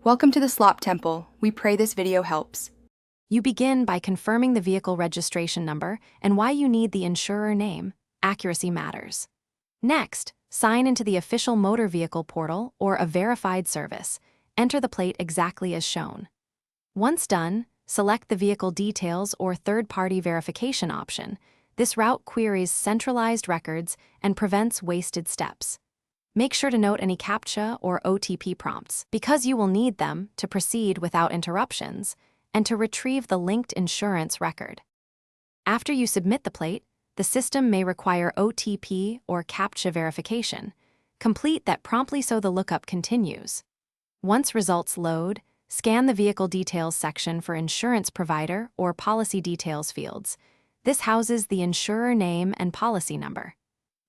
Welcome to the Slop Temple. We pray this video helps. You begin by confirming the vehicle registration number and why you need the insurer name. Accuracy matters. Next, sign into the official motor vehicle portal or a verified service. Enter the plate exactly as shown. Once done, select the vehicle details or third-party verification option. This route queries centralized records and prevents wasted steps. Make sure to note any CAPTCHA or OTP prompts, because you will need them to proceed without interruptions and to retrieve the linked insurance record. After you submit the plate, the system may require OTP or CAPTCHA verification. Complete that promptly so the lookup continues. Once results load, scan the vehicle details section for insurance provider or policy details fields. This houses the insurer name and policy number.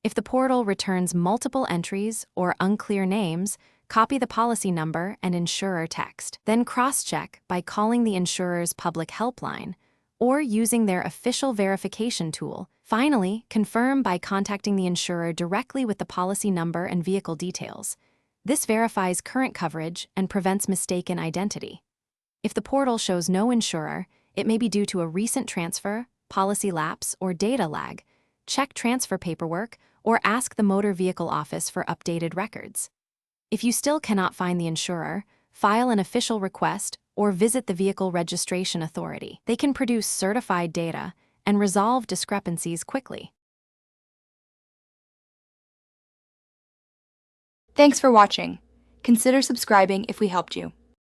If the portal returns multiple entries or unclear names, copy the policy number and insurer text. Then cross-check by calling the insurer's public helpline or using their official verification tool. Finally, confirm by contacting the insurer directly with the policy number and vehicle details. This verifies current coverage and prevents mistaken identity. If the portal shows no insurer, it may be due to a recent transfer, policy lapse, or data lag. Check transfer paperwork or ask the motor vehicle office for updated records. If you still cannot find the insurer, file an official request or visit the Vehicle Registration Authority. They can produce certified data and resolve discrepancies quickly. Thanks for watching. Consider subscribing if we helped you.